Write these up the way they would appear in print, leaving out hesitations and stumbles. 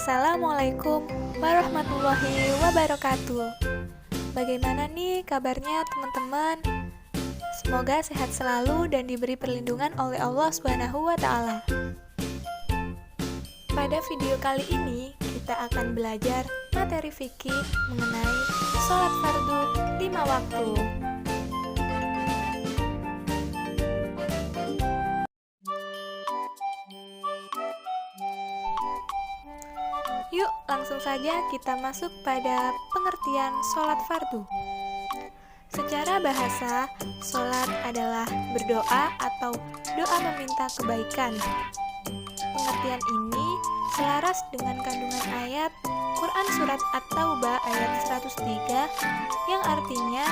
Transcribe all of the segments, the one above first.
Assalamualaikum warahmatullahi wabarakatuh. Bagaimana nih kabarnya teman-teman? Semoga sehat selalu dan diberi perlindungan oleh Allah Subhanahu wa Ta'ala. Pada video kali ini, kita akan belajar materi fikih mengenai sholat fardu 5 waktu. Yuk, langsung saja kita masuk pada pengertian sholat fardu. Secara bahasa, sholat adalah berdoa atau doa meminta kebaikan. Pengertian ini selaras dengan kandungan ayat Quran Surat At-Taubah ayat 103 yang artinya,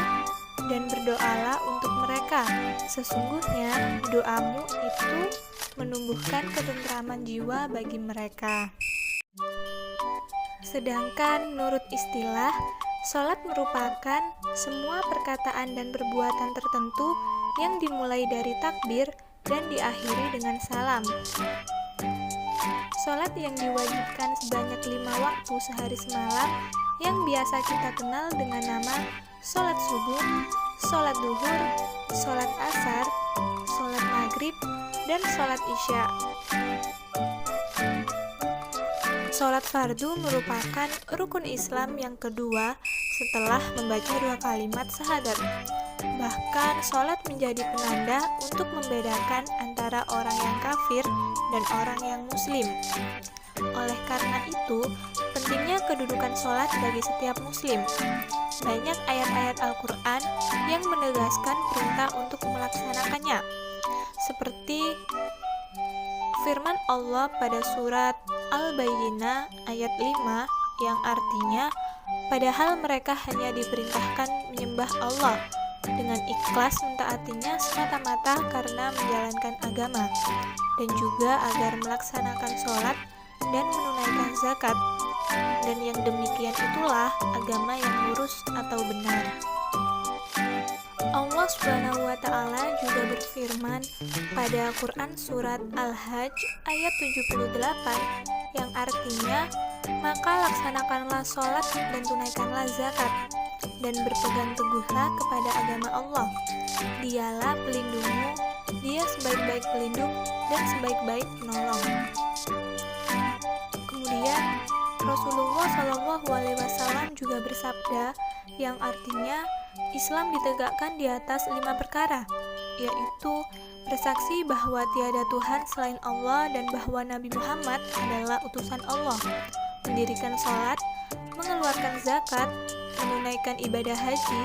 dan berdoalah untuk mereka, sesungguhnya doamu itu menumbuhkan ketentraman jiwa bagi mereka. Sedangkan menurut istilah, sholat merupakan semua perkataan dan perbuatan tertentu yang dimulai dari takbir dan diakhiri dengan salam. Sholat yang diwajibkan sebanyak 5 waktu sehari semalam yang biasa kita kenal dengan nama sholat subuh, sholat duhur, sholat asar, sholat maghrib, dan sholat isya. Sholat fardu merupakan rukun Islam yang kedua setelah membaca 2 kalimat syahadat. Bahkan sholat menjadi penanda untuk membedakan antara orang yang kafir dan orang yang muslim. Oleh karena itu, pentingnya kedudukan sholat bagi setiap muslim. Banyak ayat-ayat Al-Quran yang menegaskan perintah untuk melaksanakannya, seperti firman Allah pada surat Al-Bayyinah ayat 5 yang artinya, padahal mereka hanya diperintahkan menyembah Allah dengan ikhlas mentaatinya semata-mata karena menjalankan agama, dan juga agar melaksanakan sholat dan menunaikan zakat, dan yang demikian itulah agama yang lurus atau benar. Allah Subhanahu wa Ta'ala juga berfirman pada Quran Surat Al-Hajj ayat 78 yang artinya, maka laksanakanlah sholat dan tunaikanlah zakat, dan berpegang teguhlah kepada agama Allah. Dialah pelindungmu, dia sebaik-baik pelindung dan sebaik-baik penolong. Kemudian Rasulullah SAW juga bersabda yang artinya, Islam ditegakkan di atas 5 perkara, yaitu bersaksi bahwa tiada Tuhan selain Allah dan bahwa Nabi Muhammad adalah utusan Allah, mendirikan sholat, mengeluarkan zakat, menunaikan ibadah haji,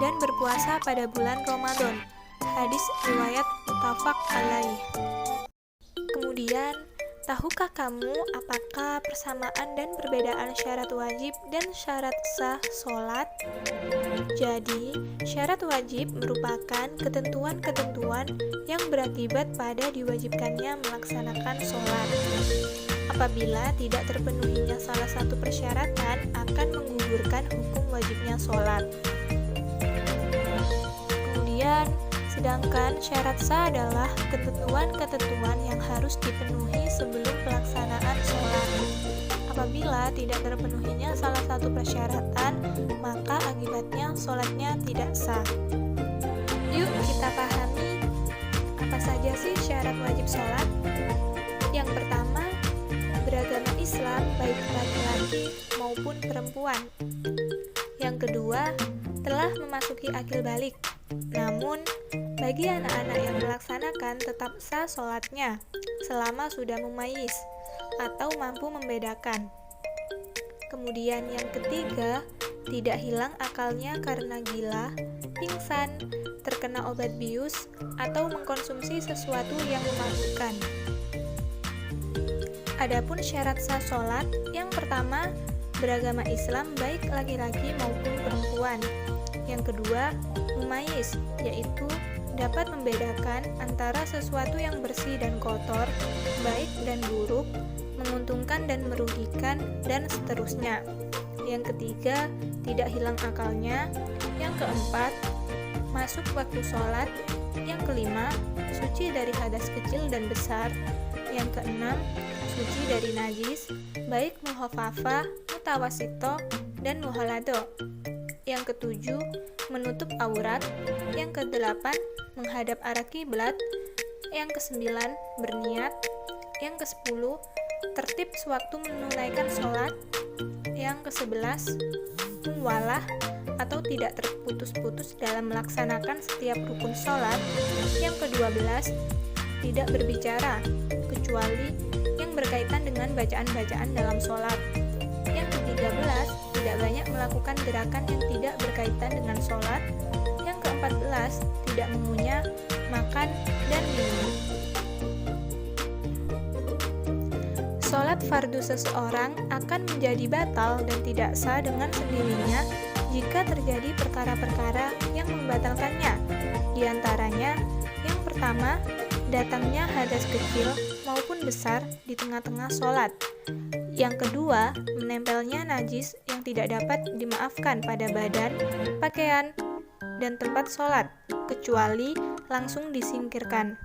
dan berpuasa pada bulan Ramadan. Hadis riwayat muttafaq alaih. Kemudian, tahukah kamu apakah persamaan dan perbedaan syarat wajib dan syarat sah sholat? Jadi, syarat wajib merupakan ketentuan-ketentuan yang berakibat pada diwajibkannya melaksanakan sholat. Apabila tidak terpenuhinya salah satu persyaratan, akan menggugurkan hukum wajibnya sholat. Kemudian, sedangkan syarat sah adalah ketentuan-ketentuan yang harus dipenuhi sebelum pelaksanaan sholat. Apabila tidak terpenuhinya salah satu persyaratan, maka akibatnya sholatnya tidak sah. Yuk kita pahami apa saja sih syarat wajib sholat. Yang pertama, beragama Islam baik laki-laki maupun perempuan. Yang kedua, telah memasuki akil balik. Namun, bagi anak-anak yang melaksanakan tetap sah sholatnya selama sudah mumayyiz atau mampu membedakan. Kemudian yang ketiga, tidak hilang akalnya karena gila, pingsan, terkena obat bius, atau mengkonsumsi sesuatu yang memabukkan. Adapun syarat sah sholat, yang pertama, beragama Islam baik laki-laki maupun perempuan. Yang kedua, mumayyiz, yaitu dapat membedakan antara sesuatu yang bersih dan kotor, baik dan buruk, menguntungkan dan merugikan, dan seterusnya. Yang ketiga, tidak hilang akalnya. Yang keempat, masuk waktu sholat. Yang kelima, suci dari hadas kecil dan besar. Yang keenam, suci dari najis, baik muhafafah, mutawasito, dan muhalado. Yang ketujuh, menutup aurat. Yang kedelapan, menghadap arah kiblat. Yang kesembilan, berniat. Yang kesepuluh, tertib sewaktu menunaikan sholat. Yang kesebelas, muwalah atau tidak terputus-putus dalam melaksanakan setiap rukun sholat. Yang kedua belas, tidak berbicara, kecuali yang berkaitan dengan bacaan-bacaan dalam sholat. Yang ke-13, tidak banyak melakukan gerakan yang tidak berkaitan dengan sholat. Yang ke-14, tidak mengunyah, makan, dan minum. Sholat fardu seseorang akan menjadi batal dan tidak sah dengan sendirinya jika terjadi perkara-perkara yang membatalkannya. Di antaranya, yang pertama, datangnya hadas kecil maupun besar di tengah-tengah sholat. Yang kedua, menempelnya najis yang tidak dapat dimaafkan pada badan, pakaian, dan tempat sholat, kecuali langsung disingkirkan.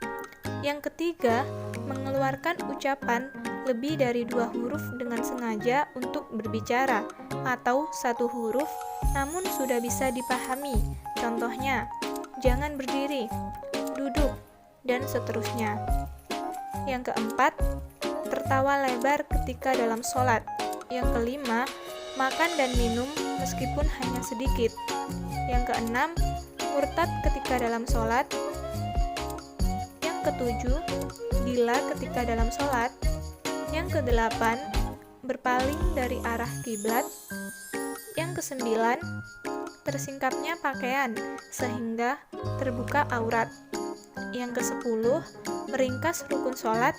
Yang ketiga, mengeluarkan ucapan lebih dari 2 huruf dengan sengaja untuk berbicara, atau 1 huruf namun sudah bisa dipahami. Contohnya, jangan berdiri, duduk, dan seterusnya. Yang keempat, tertawa lebar ketika dalam sholat. Yang kelima, makan dan minum meskipun hanya sedikit. Yang keenam, murtad ketika dalam sholat. Yang ketujuh, gila ketika dalam sholat. Yang kedelapan, berpaling dari arah kiblat. Yang kesembilan, tersingkapnya pakaian sehingga terbuka aurat. Yang kesepuluh, meringkas rukun sholat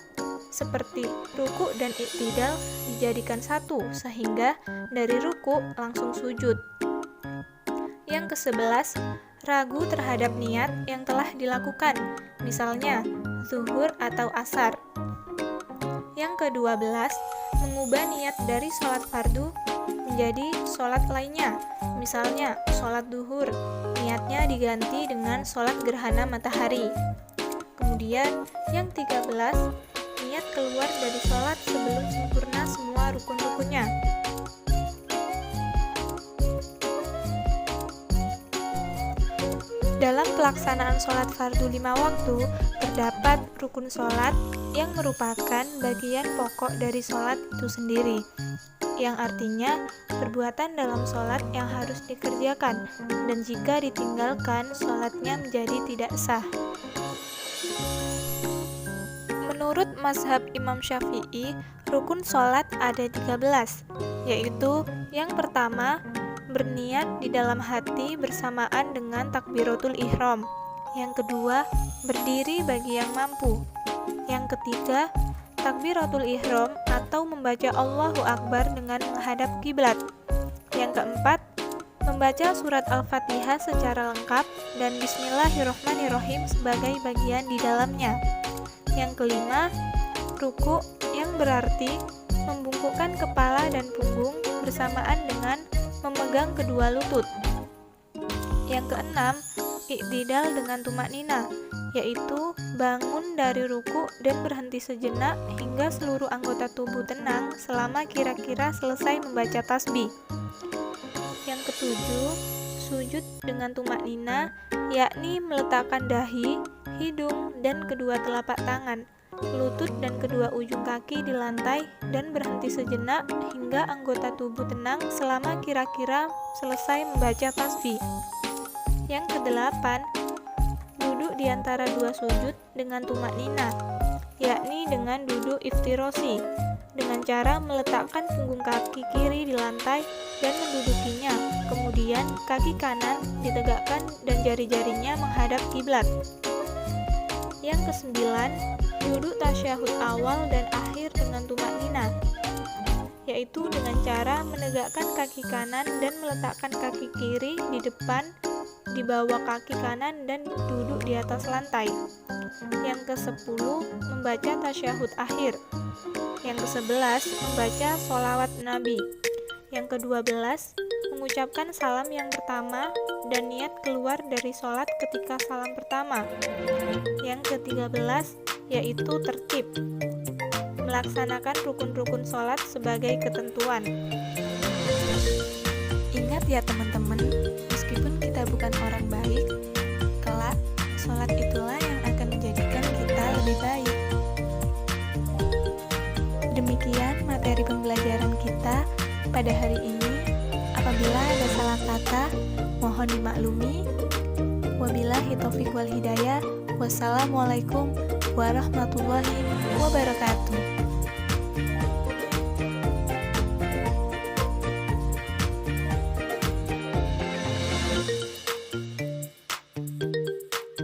seperti ruku dan iktidal dijadikan satu sehingga dari ruku langsung sujud. Yang ke-11, ragu terhadap niat yang telah dilakukan, misalnya zuhur atau asar. Yang ke-12, mengubah niat dari sholat fardu menjadi sholat lainnya, misalnya sholat duhur, niatnya diganti dengan sholat gerhana matahari. Kemudian yang 13, niat keluar dari sholat sebelum sempurna semua rukun-rukunnya. Dalam pelaksanaan sholat fardu 5 waktu, terdapat rukun sholat yang merupakan bagian pokok dari sholat itu sendiri, yang artinya perbuatan dalam sholat yang harus dikerjakan, dan jika ditinggalkan, sholatnya menjadi tidak sah. Menurut mazhab Imam Syafi'i, rukun sholat ada 13, yaitu yang pertama, berniat di dalam hati bersamaan dengan takbiratul ihram. Yang kedua, berdiri bagi yang mampu. Yang ketiga, takbiratul ihram atau membaca Allahu Akbar dengan menghadap kiblat. Yang keempat, membaca surat Al-Fatihah secara lengkap dan Bismillahirrahmanirrahim sebagai bagian di dalamnya. Yang kelima, ruku yang berarti membungkukkan kepala dan punggung bersamaan dengan memegang kedua lutut. Yang keenam, iktidal dengan tumaknina, yaitu bangun dari ruku dan berhenti sejenak hingga seluruh anggota tubuh tenang selama kira-kira selesai membaca tasbih. Yang ketujuh, sujud dengan tumaknina, yakni meletakkan dahi, hidung, dan kedua telapak tangan, lutut dan kedua ujung kaki di lantai dan berhenti sejenak hingga anggota tubuh tenang selama kira-kira selesai membaca tasbih. Yang kedelapan, duduk di antara 2 sujud dengan tumaknina, yakni dengan duduk iftirosi, dengan cara meletakkan punggung kaki kiri di lantai dan mendudukinya, kemudian kaki kanan ditegakkan dan jari-jarinya menghadap kiblat. Yang kesembilan, duduk tasyahud awal dan akhir dengan tumaknina, yaitu dengan cara menegakkan kaki kanan dan meletakkan kaki kiri di depan, di bawah kaki kanan dan duduk di atas lantai. Yang ke-10, membaca tasyahud akhir. Yang ke-11, membaca sholawat Nabi. Yang ke-12, mengucapkan salam yang pertama dan niat keluar dari sholat ketika salam pertama. Yang ke-13, yaitu tertib, melaksanakan rukun-rukun sholat sebagai ketentuan. Ingat ya teman-teman, meskipun kita bukan orang baik, kelak sholat itulah yang akan menjadikan kita lebih baik. Demikian materi pembelajaran kita pada hari ini. Apabila ada salah kata, mohon dimaklumi. Wabillahi taufiq wal hidayah. Wassalamualaikum warahmatullahi wabarakatuh.